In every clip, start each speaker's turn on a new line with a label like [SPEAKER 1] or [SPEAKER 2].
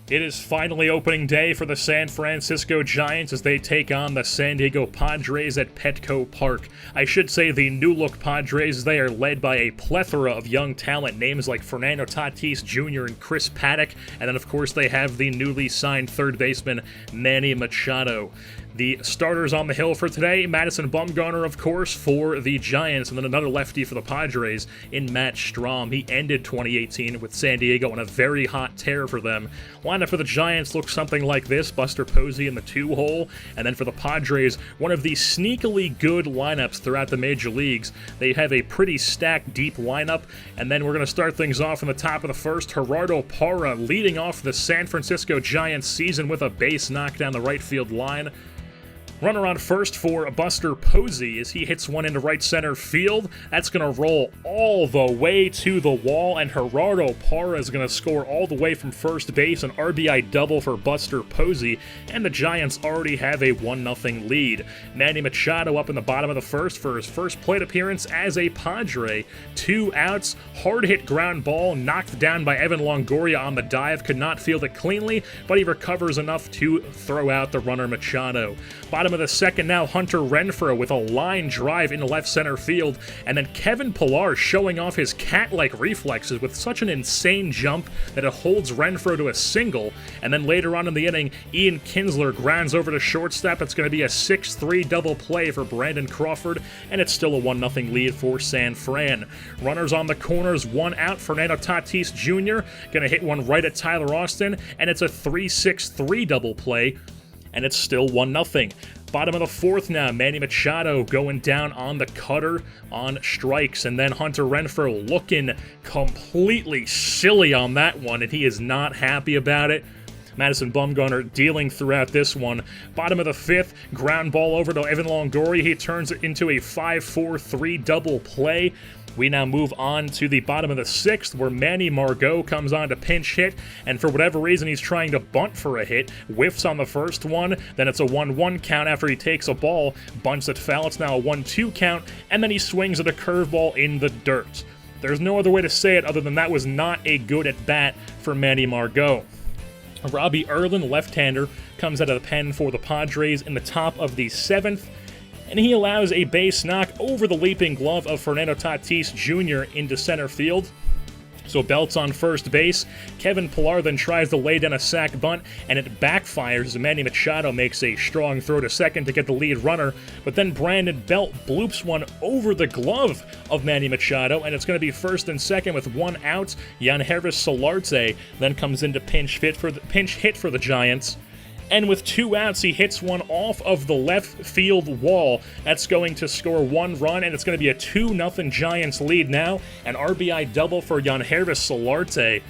[SPEAKER 1] It is finally opening day for the San Francisco Giants as they take on the San Diego Padres at Petco Park. I should say the new-look Padres, they are led by a plethora of young talent, names like Fernando Tatis Jr. and Chris Paddock, and then of course they have the newly signed third baseman Manny Machado. The starters on the hill for today, Madison Bumgarner, of course, for the Giants, and then another lefty for the Padres in Matt Strahm. He ended 2018 with San Diego on a very hot tear for them. Lineup for the Giants looks something like this: Buster Posey in the 2-hole, and then for the Padres, one of the sneakily good lineups throughout the major leagues. They have a pretty stacked, deep lineup, and then we're going to start things off in the top of the first. Gerardo Parra leading off the San Francisco Giants season with a base knock down the right field line. Runner on first for Buster Posey as he hits one into right center field. That's going to roll all the way to the wall, and Gerardo Parra is going to score all the way from first base, an RBI double for Buster Posey, and the Giants already have a 1-0 lead. Manny Machado up in the bottom of the first for his first plate appearance as a Padre. 2 outs, hard-hit ground ball, knocked down by Evan Longoria on the dive, could not field it cleanly, but he recovers enough to throw out the runner Machado. Bottom of the second now, Hunter Renfroe with a line drive into left center field, and then Kevin Pillar showing off his cat-like reflexes with such an insane jump that it holds Renfroe to a single, and then later on in the inning, Ian Kinsler grounds over to shortstop. It's going to be a 6-3 double play for Brandon Crawford, and it's still a 1-0 lead for San Fran. Runners on the corners, 1 out, Fernando Tatis Jr. going to hit one right at Tyler Austin, and it's a 3-6-3 double play, and it's still 1-0. Bottom of the fourth now, Manny Machado going down on the cutter on strikes, and then Hunter Renfroe looking completely silly on that one, and he is not happy about it. Madison Bumgarner dealing throughout this one. Bottom of the fifth, ground ball over to Evan Longoria. He turns it into a 5-4-3 double play. We now move on to the bottom of the sixth, where Manny Margot comes on to pinch hit, and for whatever reason he's trying to bunt for a hit, whiffs on the first one, then it's a 1-1 count after he takes a ball, bunts it foul, it's now a 1-2 count, and then he swings at a curveball in the dirt. There's no other way to say it other than that was not a good at-bat for Manny Margot. Robbie Erlin, left-hander, comes out of the pen for the Padres in the top of the seventh, and he allows a base knock over the leaping glove of Fernando Tatis Jr. into center field. So Belt's on first base. Kevin Pillar then tries to lay down a sac bunt, and it backfires as Manny Machado makes a strong throw to second to get the lead runner, but then Brandon Belt bloops one over the glove of Manny Machado, and it's going to be first and second with 1 out. Yangervis Solarte then comes in to pinch hit for the Giants. And with 2 outs, he hits one off of the left field wall. That's going to score 1 run, and it's going to be a 2-0 Giants lead now. An RBI double for Yangervis Solarte.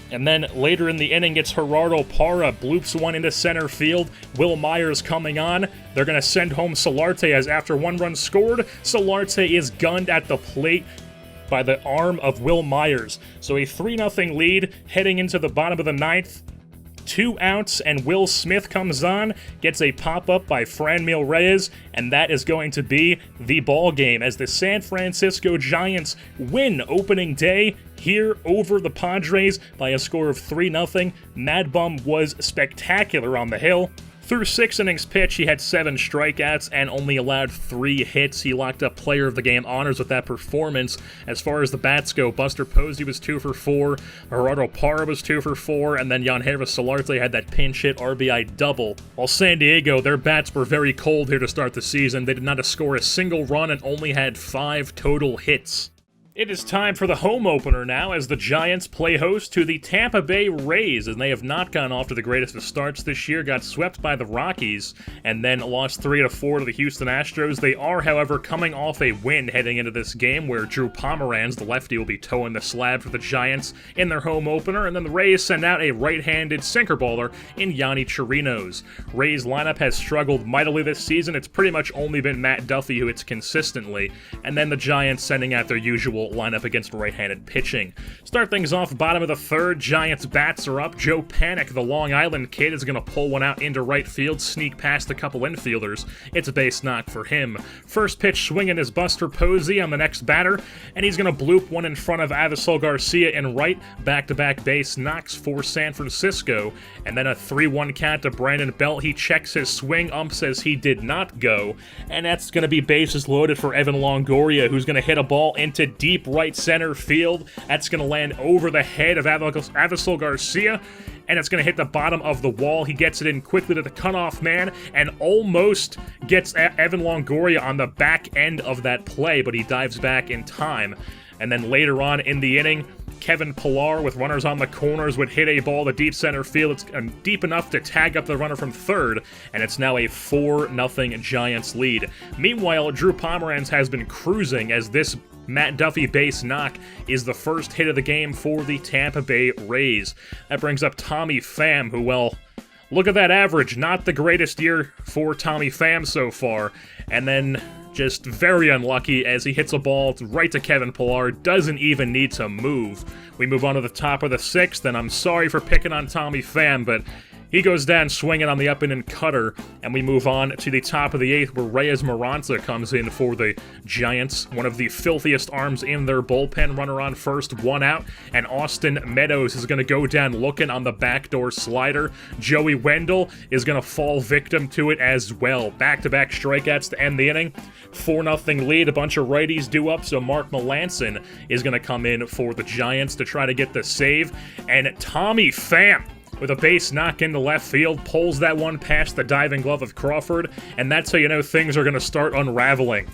[SPEAKER 1] And then later in the inning, it's Gerardo Parra, bloops one into center field. Will Myers coming on. They're going to send home Solarte as after 1 run scored, Solarte is gunned at the plate by the arm of Will Myers. So a 3-0 lead heading into the bottom of the ninth. 2 outs, and Will Smith comes on, gets a pop-up by Franmil Reyes, and that is going to be the ball game as the San Francisco Giants win opening day here over the Padres by a score of 3-0. Mad Bum was spectacular on the hill. Through 6 innings pitched, he had 7 strikeouts and only allowed 3 hits. He locked up Player of the Game honors with that performance. As far as the bats go, Buster Posey was 2 for 4, Gerardo Parra was 2 for 4, and then Yangervis Solarte had that pinch hit RBI double. While San Diego, their bats were very cold here to start the season. They did not score a single run and only had 5 total hits. It is time for the home opener now as the Giants play host to the Tampa Bay Rays, and they have not gone off to the greatest of starts this year, got swept by the Rockies, and then lost 3-4 to the Houston Astros. They are, however, coming off a win heading into this game where Drew Pomeranz, the lefty, will be towing the slab for the Giants in their home opener, and then the Rays send out a right-handed sinker baller in Yanni Chirinos. Rays lineup has struggled mightily this season. It's pretty much only been Matt Duffy who hits consistently, and then the Giants sending out their usual will line up against right-handed pitching. Start things off, bottom of the third, Giants bats are up. Joe Panic, the Long Island kid, is going to pull one out into right field, sneak past a couple infielders. It's a base knock for him. First pitch swinging is Buster Posey on the next batter, and he's going to bloop one in front of Avisol Garcia in right. Back-to-back base knocks for San Francisco, and then a 3-1 count to Brandon Belt. He checks his swing, ump says he did not go, and that's going to be bases loaded for Evan Longoria, who's going to hit a ball into deep right center field. That's going to land over the head of Avisol Garcia, and it's going to hit the bottom of the wall. He gets it in quickly to the cutoff man and almost gets Evan Longoria on the back end of that play, but he dives back in time. And then later on in the inning, Kevin Pillar, with runners on the corners, would hit a ball to deep center field. It's deep enough to tag up the runner from third, and it's now a 4-0 Giants lead. Meanwhile, Drew Pomeranz has been cruising as this Matt Duffy base knock is the first hit of the game for the Tampa Bay Rays. That brings up Tommy Pham, who, well, look at that average. Not the greatest year for Tommy Pham so far. And then just very unlucky as he hits a ball right to Kevin Pillar, doesn't even need to move. We move on to the top of the sixth, and I'm sorry for picking on Tommy Pham, but he goes down swinging on the up-and-in cutter, and we move on to the top of the eighth where Reyes Moronta comes in for the Giants. One of the filthiest arms in their bullpen, runner on first, one out, and Austin Meadows is going to go down looking on the backdoor slider. Joey Wendell is going to fall victim to it as well. Back-to-back strikeouts to end the inning. 4-0 lead, a bunch of righties due up, so Mark Melancon is going to come in for the Giants to try to get the save, and Tommy Pham, with a base knock into left field, pulls that one past the diving glove of Crawford, and that's how you know things are going to start unraveling.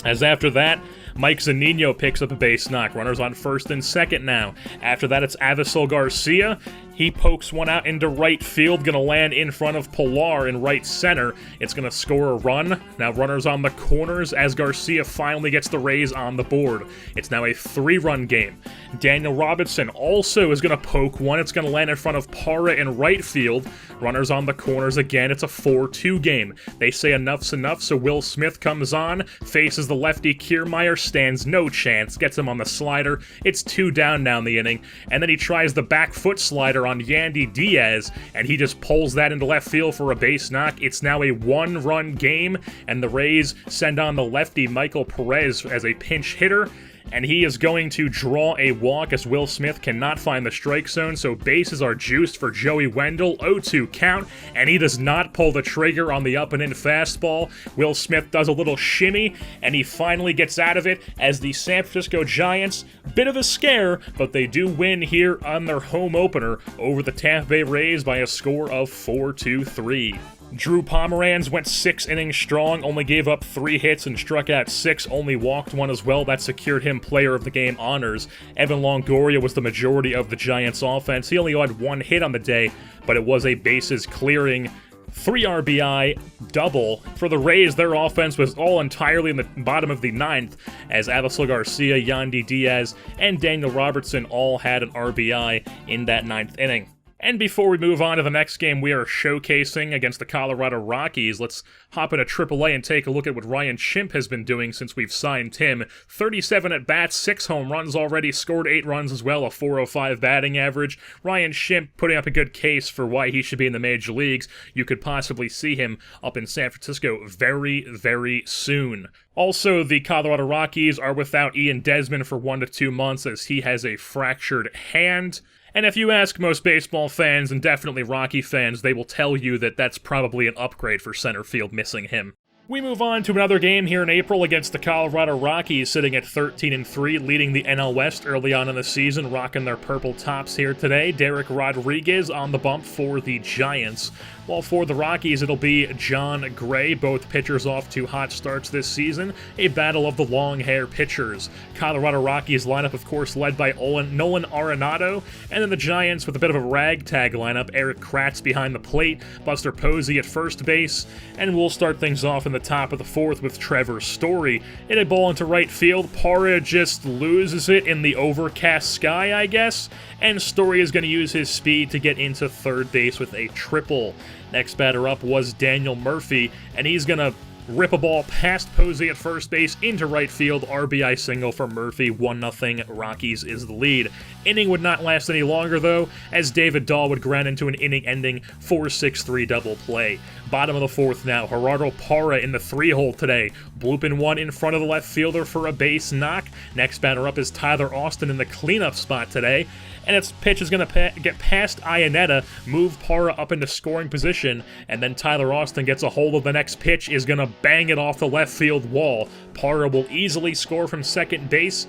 [SPEAKER 1] As after that, Mike Zunino picks up a base knock. Runners on first and second now. After that, it's Avisol Garcia. He pokes one out into right field, going to land in front of Pillar in right center. It's going to score a run. Now runners on the corners as Garcia finally gets the Rays on the board. It's now a 3-run game. Daniel Robinson also is going to poke one. It's going to land in front of Parra in right field. Runners on the corners again. It's a 4-2 game. They say enough's enough, so Will Smith comes on, faces the lefty Kiermaier, stands no chance, gets him on the slider. It's 2 down now in the inning, and then he tries the back foot slider on Yandy Diaz, and he just pulls that into left field for a base knock. It's now a 1-run game, and the Rays send on the lefty Michael Perez as a pinch hitter, and he is going to draw a walk as Will Smith cannot find the strike zone, so bases are juiced for Joey Wendell. 0-2 count, and he does not pull the trigger on the up-and-in fastball. Will Smith does a little shimmy, and he finally gets out of it as the San Francisco Giants, bit of a scare, but they do win here on their home opener over the Tampa Bay Rays by a score of 4-3. Drew Pomeranz went 6 innings strong, only gave up 3 hits and struck out 6, only walked 1 as well. That secured him player of the game honors. Evan Longoria was the majority of the Giants' offense. He only had 1 hit on the day, but it was a bases clearing 3 RBI double. For the Rays, their offense was all entirely in the bottom of the 9th, as Avisol Garcia, Yandy Diaz, and Daniel Robertson all had an RBI in that 9th inning. And before we move on to the next game we are showcasing against the Colorado Rockies, let's hop into AAA and take a look at what Ryan Schimpf has been doing since we've signed him. 37 at-bats, 6 home runs already, scored 8 runs as well, a .405 batting average. Ryan Schimpf putting up a good case for why he should be in the major leagues. You could possibly see him up in San Francisco very, very soon. Also, the Colorado Rockies are without Ian Desmond for 1 to 2 months as he has a fractured hand. And if you ask most baseball fans, and definitely Rocky fans, they will tell you that that's probably an upgrade for center field missing him. We move on to another game here in April against the Colorado Rockies, sitting at 13-3, leading the NL West early on in the season, rocking their purple tops here today. Derek Rodriguez on the bump for the Giants. While for the Rockies, it'll be John Gray, both pitchers off to hot starts this season, a battle of the long-hair pitchers. Colorado Rockies lineup, of course, led by Nolan Arenado, and then the Giants with a bit of a ragtag lineup, Eric Kratz behind the plate, Buster Posey at first base, and we'll start things off in the top of the 4th with Trevor Story. In a ball into right field, Parra just loses it in the overcast sky, I guess, and Story is going to use his speed to get into third base with a triple. Next batter up was Daniel Murphy, and he's going to rip a ball past Posey at first base into right field, RBI single for Murphy, 1-0, Rockies is the lead. Inning would not last any longer though, as David Dahl would ground into an inning-ending 4-6-3 double play. Bottom of the fourth now, Gerardo Parra in the 3-hole today, blooping one in front of the left fielder for a base knock. Next batter up is Tyler Austin in the cleanup spot today, and its pitch is going to get past Iannetta, move Parra up into scoring position, and then Tyler Austin gets a hold of the next pitch, is going to bang it off the left field wall. Parra will easily score from second base.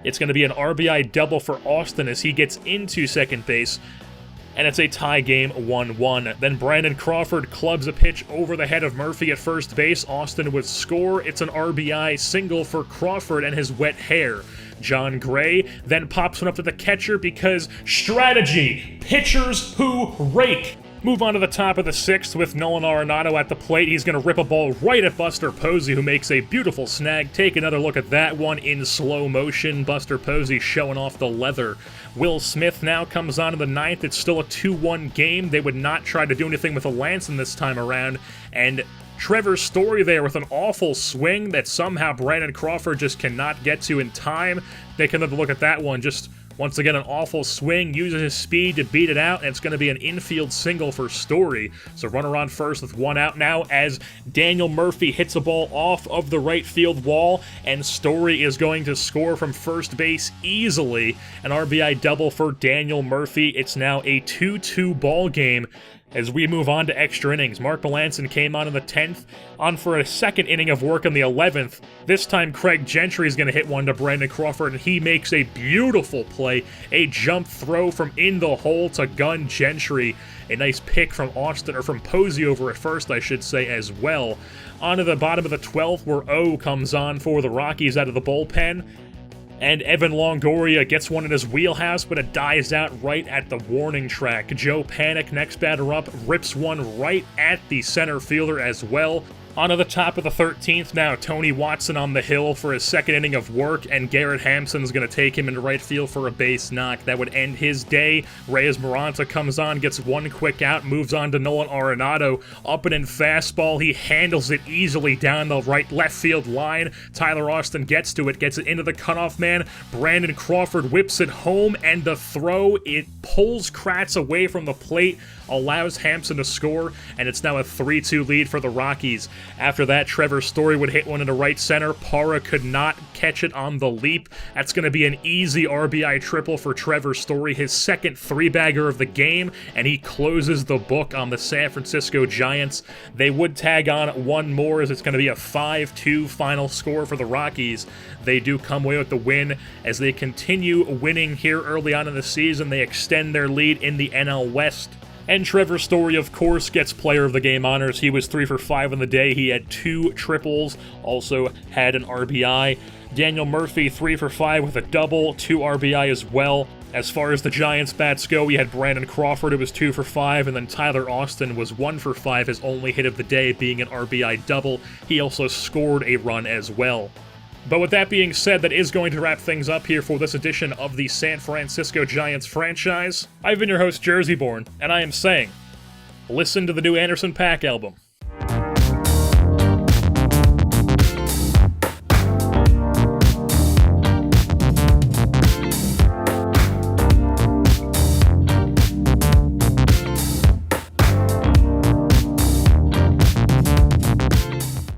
[SPEAKER 1] It's going to be an RBI double for Austin as he gets into second base, and it's a tie game, 1-1. Then Brandon Crawford clubs a pitch over the head of Murphy at first base. Austin would score. It's an RBI single for Crawford and his wet hair. John Gray then pops one up to the catcher because strategy, pitchers who rake. Move on to the top of the sixth with Nolan Arenado at the plate. He's going to rip a ball right at Buster Posey, who makes a beautiful snag. Take another look at that one in slow motion. Buster Posey showing off the leather. Will Smith now comes on in the ninth. It's still a 2-1 game. They would not try to do anything with a Lanson this time around, and Trevor Story there with an awful swing that somehow Brandon Crawford just cannot get to in time. Take another look at that one. Just once again, an awful swing, uses his speed to beat it out, and it's going to be an infield single for Story. So runner on first with one out now as Daniel Murphy hits a ball off of the right field wall, and Story is going to score from first base easily. An RBI double for Daniel Murphy. It's now a 2-2 ball game. As we move on to extra innings, Mark Melanson came on in the 10th, on for a second inning of work in the 11th. This time Craig Gentry is going to hit one to Brandon Crawford, and he makes a beautiful play, a jump throw from in the hole to gun Gentry. A nice pick from Austin, or from Posey over at first, I should say, as well. On to the bottom of the 12th, where O comes on for the Rockies out of the bullpen. And Evan Longoria gets one in his wheelhouse, but it dies out right at the warning track. Joe Panik, next batter up, rips one right at the center fielder as well. On to the top of the 13th now, Tony Watson on the hill for his second inning of work, and Garrett Hampson's going to take him into right field for a base knock. That would end his day. Reyes Maranta comes on, gets one quick out, moves on to Nolan Arenado. Up and in fastball, he handles it easily down the left field line. Tyler Austin gets to it, gets it into the cutoff man. Brandon Crawford whips it home, and the throw, it pulls Kratz away from the plate, allows Hampson to score, and it's now a 3-2 lead for the Rockies. After that, Trevor Story would hit one into right center. Parra could not catch it on the leap. That's going to be an easy RBI triple for Trevor Story, his second three-bagger of the game, and he closes the book on the San Francisco Giants. They would tag on one more, as it's going to be a 5-2 final score for the Rockies. They do come away with the win as they continue winning here early on in the season. They extend their lead in the NL West. And Trevor Story, of course, gets Player of the Game honors. He was 3 for 5 on the day. He had 2 triples, also had an RBI. Daniel Murphy, 3 for 5 with a double, 2 RBI as well. As far as the Giants' bats go, we had Brandon Crawford, who was 2 for 5, and then Tyler Austin was 1 for 5, his only hit of the day being an RBI double. He also scored a run as well. But with that being said, that is going to wrap things up here for this edition of the San Francisco Giants franchise. I've been your host, Jerseyborn, and I am saying, listen to the new Anderson .Paak album.